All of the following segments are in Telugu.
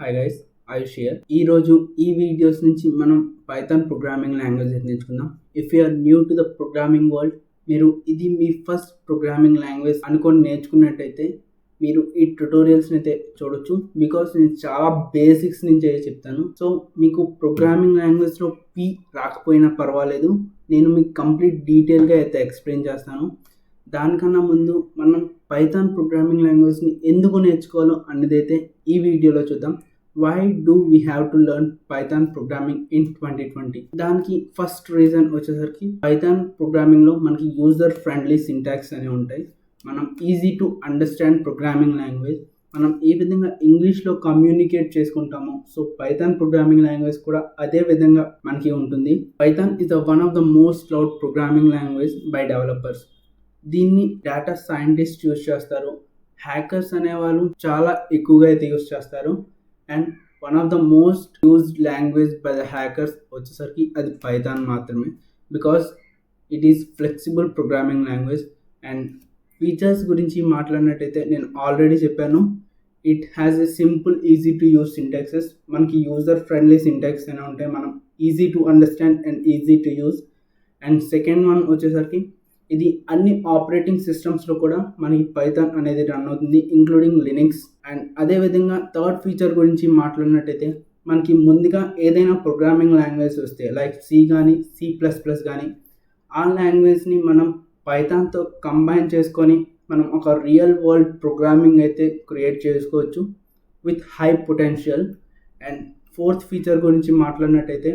Hi guys, Ayush here. ఈరోజు ఈ వీడియోస్ నుంచి మనం పైథాన్ ప్రోగ్రామింగ్ లాంగ్వేజ్ నేర్చుకుందాం. If you are new to the programming world, మీరు ఇది మీ ఫస్ట్ ప్రోగ్రామింగ్ లాంగ్వేజ్ అనుకొని నేర్చుకున్నట్టయితే మీరు ఈ ట్యుటోరియల్స్ని అయితే చూడొచ్చు. బికాస్ నేను చాలా బేసిక్స్ నుంచి అయితే చెప్తాను. సో మీకు ప్రోగ్రామింగ్ లాంగ్వేజ్లో పి రాకపోయినా పర్వాలేదు, నేను మీకు కంప్లీట్ డీటెయిల్గా అయితే ఎక్స్ప్లెయిన్ చేస్తాను. దానికన్నా ముందు మనం పైథాన్ ప్రోగ్రామింగ్ లాంగ్వేజ్ని ఎందుకు నేర్చుకోవాలో అన్నదైతే ఈ వీడియోలో చూద్దాం. Why do we have to learn Python programming in 2020? దానికి ఫస్ట్ రీజన్ వచ్చేసరికి పైథాన్ ప్రోగ్రామింగ్లో మనకి యూజర్ ఫ్రెండ్లీ సింటాక్స్ అనేవి ఉంటాయి. మనం easy to understand programming language, మనం ఏ విధంగా ఇంగ్లీష్లో కమ్యూనికేట్ చేసుకుంటామో సో పైథాన్ ప్రోగ్రామింగ్ లాంగ్వేజ్ కూడా అదే విధంగా మనకి ఉంటుంది. Python is the one of the most loud programming language by developers. దీన్ని డేటా సైంటిస్ట్ యూజ్ చేస్తారు, హ్యాకర్స్ అనేవాళ్ళు చాలా ఎక్కువగా అయితే యూజ్ చేస్తారు. And one of the most used language by the hackers వచ్చేసరికి అది పైథాన్ మాత్రమే. Because it is flexible programming language. And features గురించి మాట్లాడినట్టయితే నేను ఆల్రెడీ చెప్పాను, it has a simple easy to use syntaxes. మనకి యూజర్ ఫ్రెండ్లీ సింటాక్స్ అనేవి ఉంటాయి, మనం easy to understand and easy to use. And second one వచ్చేసరికి ఇది అన్ని ఆపరేటింగ్ సిస్టమ్స్లో కూడా మనకి పైథాన్ అనేది రన్ అవుతుంది, ఇంక్లూడింగ్ లినక్స్. అండ్ అదేవిధంగా థర్డ్ ఫీచర్ గురించి మాట్లాడినట్టయితే మనకి ముందుగా ఏదైనా ప్రోగ్రామింగ్ లాంగ్వేజ్ వస్తే లైక్ సి కానీ C++ కానీ ఆ లాంగ్వేజ్ని మనం పైథాన్తో కంబైన్ చేసుకొని మనం ఒక రియల్ వరల్డ్ ప్రోగ్రామింగ్ అయితే క్రియేట్ చేసుకోవచ్చు with high potential. And fourth feature గురించి మాట్లాడినట్టయితే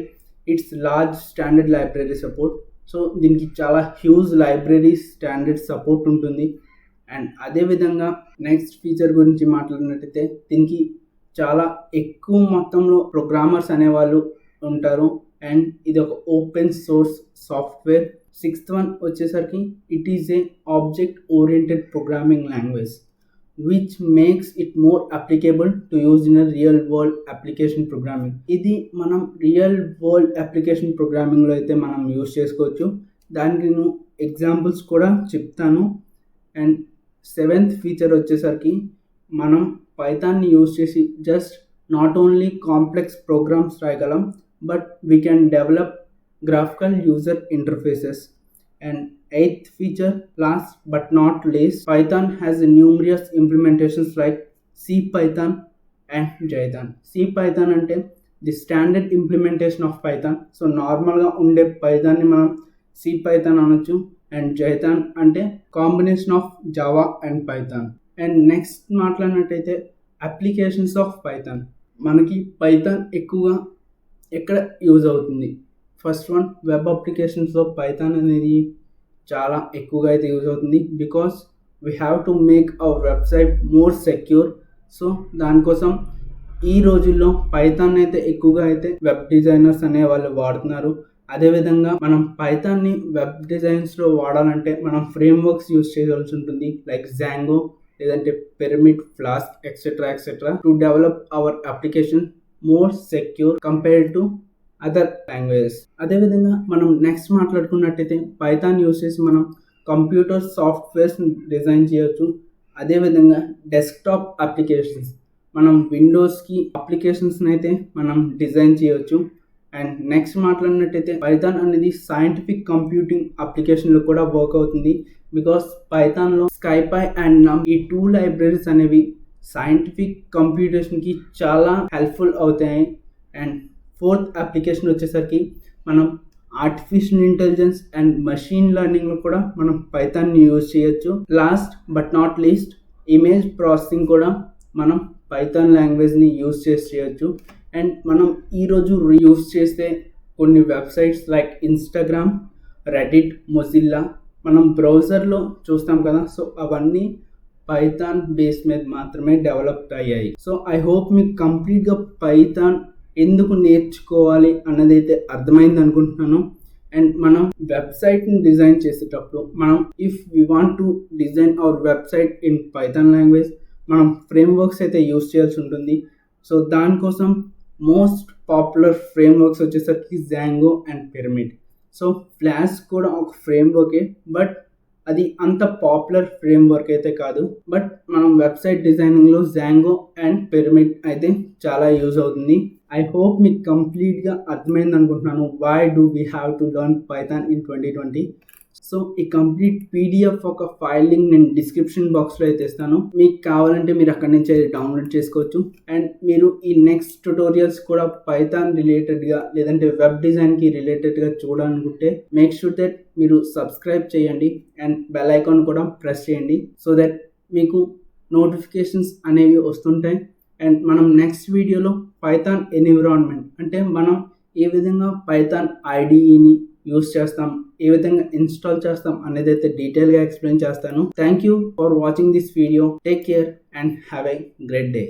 it's large standard library support. So దీనికి చాలా హ్యూజ్ లైబ్రరీ స్టాండర్డ్ సపోర్ట్ ఉంటుంది. అండ్ అదేవిధంగా నెక్స్ట్ ఫీచర్ గురించి మాట్లాడినట్టయితే దీనికి చాలా ఎక్కువ మొత్తంలో ప్రోగ్రామర్స్ అనేవాళ్ళు ఉంటారు. అండ్ ఇది ఒక open source software. Sixth one వచ్చేసరికి it is a object oriented programming language which makes it more applicable to use in a real world application programming. ఇది మనం రియల్ వరల్డ్ అప్లికేషన్ ప్రోగ్రామింగ్లో అయితే మనం యూజ్ చేసుకోవచ్చు. దానికి నేను ఎగ్జాంపుల్స్ కూడా చెప్తాను. అండ్ సెవెంత్ ఫీచర్ వచ్చేసరికి మనం పైథాన్ని యూజ్ చేసి just not only complex programs రాయగలం, but we can develop graphical user interfaces. And eighth feature, last but not least, Python has numerous implementations like CPython and Jython. CPython అంటే the standard implementation of Python. So నార్మల్గా ఉండే పైథాన్ని మనం CPython అనొచ్చు. అండ్ Jython అంటే combination of Java and Python. And next మాట్లాడినట్టయితే అప్లికేషన్స్ ఆఫ్ పైథాన్. మనకి పైథాన్ ఎక్కువగా ఎక్కడ యూజ్ అవుతుంది? ఫస్ట్ వన్, వెబ్ అప్లికేషన్స్లో పైథాన్ అనేది చాలా ఎక్కువగా అయితే యూజ్ అవుతుంది. Because we have to make our website more secure. So దానికోసం ఈ రోజుల్లో పైథాన్ అయితే ఎక్కువగా అయితే వెబ్ డిజైనర్స్ అనే వాళ్ళు వాడుతున్నారు. అదేవిధంగా మనం పైథాన్ని వెబ్ డిజైన్స్లో వాడాలంటే మనం ఫ్రేమ్వర్క్స్ యూజ్ చేయాల్సి ఉంటుంది, లైక్ జాంగో లేదంటే pyramid, flask etcetera to develop our application more secure compared to other languages. అదేవిధంగా మనం నెక్స్ట్ మాట్లాడుకున్నట్టయితే పైథాన్ యూజ్ చేసి మనం కంప్యూటర్ సాఫ్ట్వేర్స్ డిజైన్ చేయొచ్చు. అదేవిధంగా డెస్క్టాప్ అప్లికేషన్స్, మనం విండోస్కి అప్లికేషన్స్ని అయితే మనం డిజైన్ చేయొచ్చు. అండ్ నెక్స్ట్ మాట్లాడినట్టయితే పైథాన్ అనేది సైంటిఫిక్ కంప్యూటింగ్ అప్లికేషన్లో కూడా వర్క్ అవుతుంది. బికాస్ పైథాన్లో స్కైపై అండ్ నమ్ ఈ టూ లైబ్రరీస్ అనేవి సైంటిఫిక్ కంప్యూటేషన్కి చాలా హెల్ప్ఫుల్ అవుతాయి. అండ్ ఫోర్త్ అప్లికేషన్ వచ్చేసరికి మనం ఆర్టిఫిషియల్ ఇంటెలిజెన్స్ అండ్ మషిన్ లెర్నింగ్లో కూడా మనం పైథాన్ని యూజ్ చేయొచ్చు. Last but not least, image processing కూడా మనం పైథాన్ లాంగ్వేజ్ని యూజ్ చేసి చేయొచ్చు. అండ్ మనం ఈరోజు యూజ్ చేస్తే కొన్ని websites like Instagram, Reddit, Mozilla మనం బ్రౌజర్లో చూస్తాం కదా, సో అవన్నీ పైథాన్ బేస్ మీద మాత్రమే డెవలప్ అయ్యాయి. సో ఐ హోప్ మీకు కంప్లీట్గా పైథాన్ ఎందుకు నేర్చుకోవాలి అన్నదైతే అర్థమైంది అనుకుంటున్నాను. అండ్ మనం వెబ్సైట్ని డిజైన్ చేసేటప్పుడు మనం if we want to design our website in Python language మనం ఫ్రేమ్వర్క్స్ అయితే యూజ్ చేయాల్సి ఉంటుంది. సో దానికోసం మోస్ట్ పాపులర్ ఫ్రేమ్వర్క్స్ వచ్చేసరికి Django and pyramid. So flask కూడా ఒక ఫ్రేమ్వర్కే, బట్ అది అంత పాపులర్ ఫ్రేమ్వర్క్ అయితే కాదు. బట్ మనం వెబ్సైట్ డిజైనింగ్లో జాంగో అండ్ పిరమిడ్ అయితే చాలా యూజ్ అవుతుంది. ఐ హోప్ మీకు కంప్లీట్గా అర్థమైంది అనుకుంటున్నాను why do we have to learn Python in 2020. So ఈ కంప్లీట్ పీడిఎఫ్ ఒక ఫైల్ లింక్ నేను డిస్క్రిప్షన్ బాక్స్లో అయితే ఇస్తాను. మీకు కావాలంటే మీరు అక్కడి నుంచి డౌన్లోడ్ చేసుకోవచ్చు. అండ్ మీరు ఈ నెక్స్ట్ ట్యుటోరియల్స్ కూడా పైథాన్ రిలేటెడ్గా లేదంటే వెబ్ డిజైన్కి రిలేటెడ్గా చూడాలనుకుంటే మేక్ షూర్ దట్ మీరు సబ్స్క్రైబ్ చేయండి అండ్ బెల్ ఐకాన్ కూడా ప్రెస్ చేయండి సో దట్ మీకు నోటిఫికేషన్స్ అనేవి వస్తుంటాయి. అండ్ మనం నెక్స్ట్ వీడియోలో పైథాన్ ఎన్విరాన్మెంట్ అంటే మనం ఏ విధంగా పైథాన్ ఐడిఈని యూస్ చేస్తాం, ఏ విధంగా ఇన్స్టాల్ చేస్తాం అనేది అయితే డీటెయిల్గా ఎక్స్ప్లెయిన్ చేస్తాను. Thank you for watching this video. Take care and have a great day.